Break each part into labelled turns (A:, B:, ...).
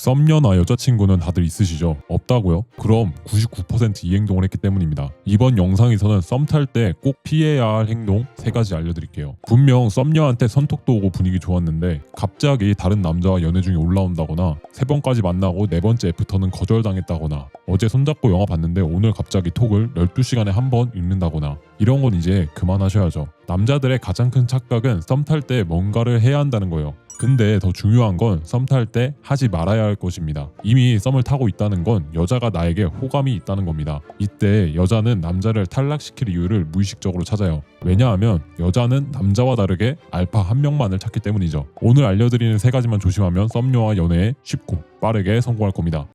A: 썸녀나 여자친구는 다들 있으시죠? 없다고요? 그럼 99% 이 행동을 했기 때문입니다. 이번 영상에서는 썸 탈 때 꼭 피해야 할 행동 3가지 알려드릴게요. 분명 썸녀한테 선톡도 오고 분위기 좋았는데 갑자기 다른 남자와 연애 중에 올라온다거나 3번까지 만나고 4번째 애프터는 거절당했다거나 어제 손잡고 영화 봤는데 오늘 갑자기 톡을 12시간에 한 번 읽는다거나 이런 건 이제 그만하셔야죠. 남자들의 가장 큰 착각은 썸 탈 때 뭔가를 해야 한다는 거예요. 근데 더 중요한 건 썸 탈 때 하지 말아야 할 것입니다. 이미 썸을 타고 있다는 건 여자가 나에게 호감이 있다는 겁니다. 이때 여자는 남자를 탈락시킬 이유를 무의식적으로 찾아요. 왜냐하면 여자는 남자와 다르게 알파 한 명만을 찾기 때문이죠. 오늘 알려드리는 3가지만 조심하면 썸녀와 연애에 쉽고 빠르게 성공할 겁니다.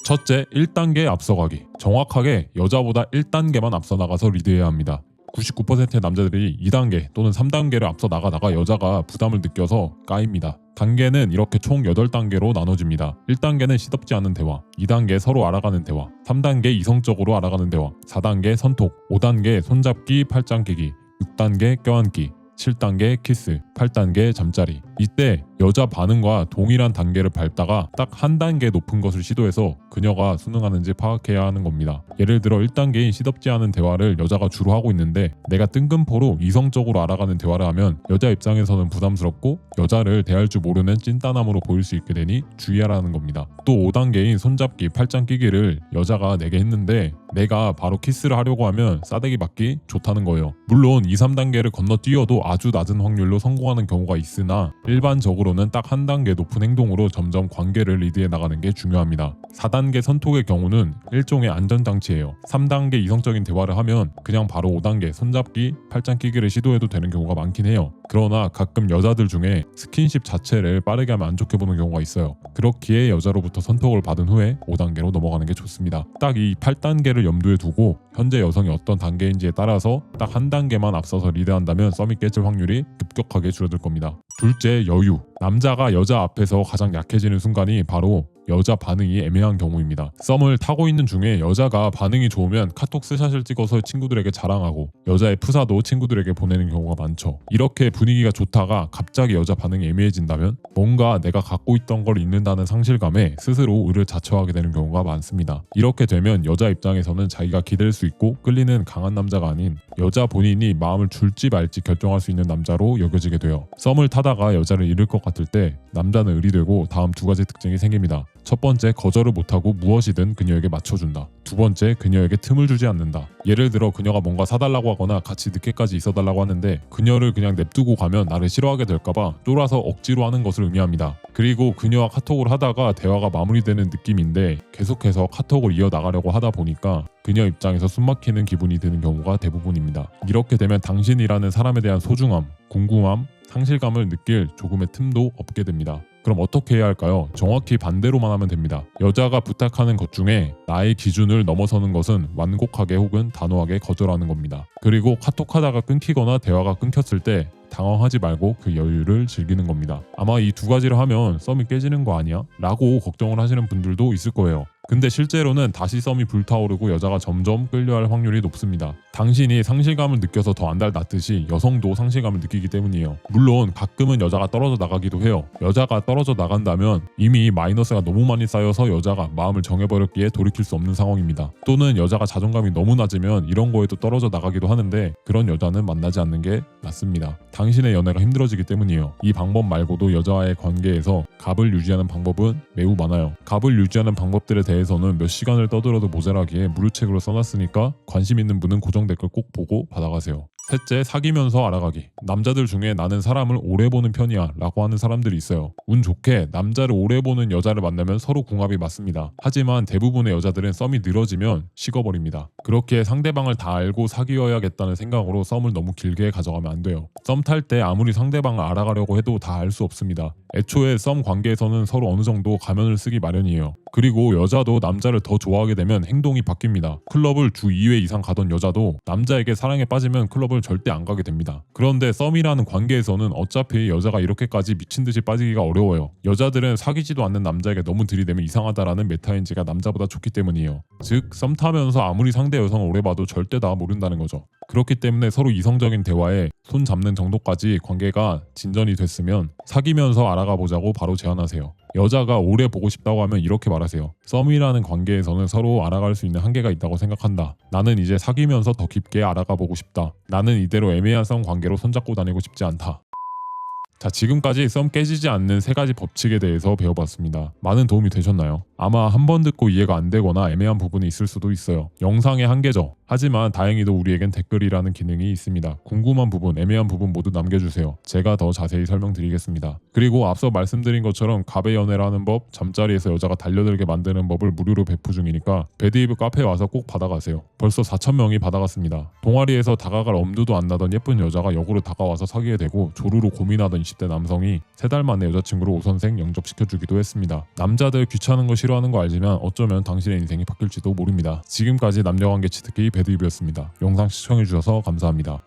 A: 첫째, 1단계 앞서가기. 정확하게 여자보다 1단계만 앞서 나가서 리드해야 합니다. 99%의 남자들이 2단계 또는 3단계를 앞서 나가다가 여자가 부담을 느껴서 까입니다. 단계는 이렇게 총 8단계로 나눠집니다. 1단계는 시덥지 않은 대화, 2단계 서로 알아가는 대화, 3단계 이성적으로 알아가는 대화, 4단계 선톡, 5단계 손잡기 팔짱 끼기, 6단계 껴안기, 7단계 키스, 8단계 잠자리. 이때 여자 반응과 동일한 단계를 밟다가 딱 한 단계 높은 것을 시도해서 그녀가 순응하는지 파악해야 하는 겁니다. 예를 들어 1단계인 시덥지 않은 대화를 여자가 주로 하고 있는데 내가 뜬금포로 이성적으로 알아가는 대화를 하면 여자 입장에서는 부담스럽고 여자를 대할 줄 모르는 찐따남으로 보일 수 있게 되니 주의하라는 겁니다. 또 5단계인 손잡기 팔짱 끼기를 여자가 내게 했는데 내가 바로 키스를 하려고 하면 싸대기 맞기 좋다는 거예요. 물론 2, 3단계를 건너뛰어도 아주 낮은 확률로 성공하는 경우가 있으나 일반적으로는 딱 한 단계 높은 행동으로 점점 관계를 리드해 나가는 게 중요합니다. 4단계 선톡의 경우는 일종의 안전장치예요. 3단계 이성적인 대화를 하면 그냥 바로 5단계 손잡기, 팔짱 끼기를 시도해도 되는 경우가 많긴 해요. 그러나 가끔 여자들 중에 스킨십 자체를 빠르게 하면 안 좋게 보는 경우가 있어요. 그렇기에 여자로부터 선톡을 받은 후에 5단계로 넘어가는 게 좋습니다. 딱 이 8단계를 염두에 두고 현재 여성이 어떤 단계인지에 따라서 딱 한 단계만 앞서서 리드한다면 썸이 깨질 확률이 급격하게 줄어들 겁니다. 둘째, 여유. 남자가 여자 앞에서 가장 약해지는 순간이 바로 여자 반응이 애매한 경우입니다. 썸을 타고 있는 중에 여자가 반응이 좋으면 카톡 스샷을 찍어서 친구들에게 자랑하고 여자의 프사도 친구들에게 보내는 경우가 많죠. 이렇게 분위기가 좋다가 갑자기 여자 반응이 애매해진다면 뭔가 내가 갖고 있던 걸 잃는다는 상실감에 스스로 의를 자처하게 되는 경우가 많습니다. 이렇게 되면 여자 입장에서는 자기가 기댈 수 있고 끌리는 강한 남자가 아닌 여자 본인이 마음을 줄지 말지 결정할 수 있는 남자로 여겨지게 돼요. 썸을 타다가 여자를 잃을 것 같을 때 남자는 의리되고 다음 2가지 특징이 생깁니다. 첫 번째, 거절을 못하고 무엇이든 그녀에게 맞춰준다. 2번째, 그녀에게 틈을 주지 않는다. 예를 들어 그녀가 뭔가 사달라고 하거나 같이 늦게까지 있어달라고 하는데 그녀를 그냥 냅두고 가면 나를 싫어하게 될까봐 쫄아서 억지로 하는 것을 의미합니다. 그리고 그녀와 카톡을 하다가 대화가 마무리되는 느낌인데 계속해서 카톡을 이어나가려고 하다 보니까 그녀 입장에서 숨막히는 기분이 드는 경우가 대부분입니다. 이렇게 되면 당신이라는 사람에 대한 소중함, 궁금함, 상실감을 느낄 조금의 틈도 없게 됩니다. 그럼 어떻게 해야 할까요? 정확히 반대로만 하면 됩니다. 여자가 부탁하는 것 중에 나의 기준을 넘어서는 것은 완곡하게 혹은 단호하게 거절하는 겁니다. 그리고 카톡하다가 끊기거나 대화가 끊겼을 때 당황하지 말고 그 여유를 즐기는 겁니다. 아마 이 2가지를 하면 썸이 깨지는 거 아니야? 라고 걱정을 하시는 분들도 있을 거예요. 근데 실제로는 다시 썸이 불타오르고 여자가 점점 끌려할 확률이 높습니다. 당신이 상실감을 느껴서 더 안달났듯이 여성도 상실감을 느끼기 때문이에요. 물론 가끔은 여자가 떨어져 나가기도 해요. 여자가 떨어져 나간다면 이미 마이너스가 너무 많이 쌓여서 여자가 마음을 정해버렸기에 돌이킬 수 없는 상황입니다. 또는 여자가 자존감이 너무 낮으면 이런 거에도 떨어져 나가기도 하는데 그런 여자는 만나지 않는 게 낫습니다. 당신의 연애가 힘들어지기 때문이에요. 이 방법 말고도 여자와의 관계에서 갑을 유지하는 방법은 매우 많아요. 갑을 유지하는 방법들에 대해서는 몇 시간을 떠들어도 모자라기에 무료책으로 써놨으니까 관심 있는 분은 고정 댓글 꼭 보고 받아가세요. 셋째, 사귀면서 알아가기. 남자들 중에 나는 사람을 오래 보는 편이야 라고 하는 사람들이 있어요. 운 좋게 남자를 오래 보는 여자를 만나면 서로 궁합이 맞습니다. 하지만 대부분의 여자들은 썸이 늘어지면 식어버립니다. 그렇게 상대방을 다 알고 사귀어야겠다는 생각으로 썸을 너무 길게 가져가면 안 돼요. 썸 탈 때 아무리 상대방을 알아가려고 해도 다 알 수 없습니다. 애초에 썸 관계에서는 서로 어느 정도 가면을 쓰기 마련이에요. 그리고 여자도 남자를 더 좋아하게 되면 행동이 바뀝니다. 클럽을 주 2회 이상 가던 여자도 남자에게 사랑에 빠지면 클럽을 절대 안 가게 됩니다. 그런데 썸이라는 관계에서는 어차피 여자가 이렇게까지 미친듯이 빠지기가 어려워요. 여자들은 사귀지도 않는 남자에게 너무 들이대면 이상하다라는 메타인지가 남자보다 좋기 때문이에요. 즉, 썸 타면서 아무리 상대 여성을 오래 봐도 절대 다 모른다는 거죠. 그렇기 때문에 서로 이성적인 대화에 손 잡는 정도까지 관계가 진전이 됐으면 사귀면서 알아가 보자고 바로 제안하세요. 여자가 오래 보고 싶다고 하면 이렇게 말하세요. 썸이라는 관계에서는 서로 알아갈 수 있는 한계가 있다고 생각한다. 나는 이제 사귀면서 더 깊게 알아가 보고 싶다. 나는 이대로 애매한 썸 관계로 손잡고 다니고 싶지 않다. 자, 지금까지 썸 깨지지 않는 3가지 법칙에 대해서 배워봤습니다. 많은 도움이 되셨나요? 아마 한 번 듣고 이해가 안 되거나 애매한 부분이 있을 수도 있어요. 영상의 한계죠. 하지만 다행히도 우리에겐 댓글이라는 기능이 있습니다. 궁금한 부분, 애매한 부분 모두 남겨주세요. 제가 더 자세히 설명드리겠습니다. 그리고 앞서 말씀드린 것처럼 갑의 연애라는 법, 잠자리에서 여자가 달려들게 만드는 법을 무료로 배포 중이니까 배드이브 카페에 와서 꼭 받아가세요. 벌써 4,000명이 받아갔습니다. 동아리에서 다가갈 엄두도 안 나던 예쁜 여자가 역으로 다가와서 사귀게 되고 조루로 고민하던 20대 남성이 3달 만에 여자친구를 5선생 영접시켜주기도 했습니다. 남자들 귀찮은 거 싫어하는 거 알지만 어쩌면 당신의 인생이 바뀔지도 모릅니다. 지금까지 남녀관계 치트키 배드이브였습니다. 영상 시청해주셔서 감사합니다.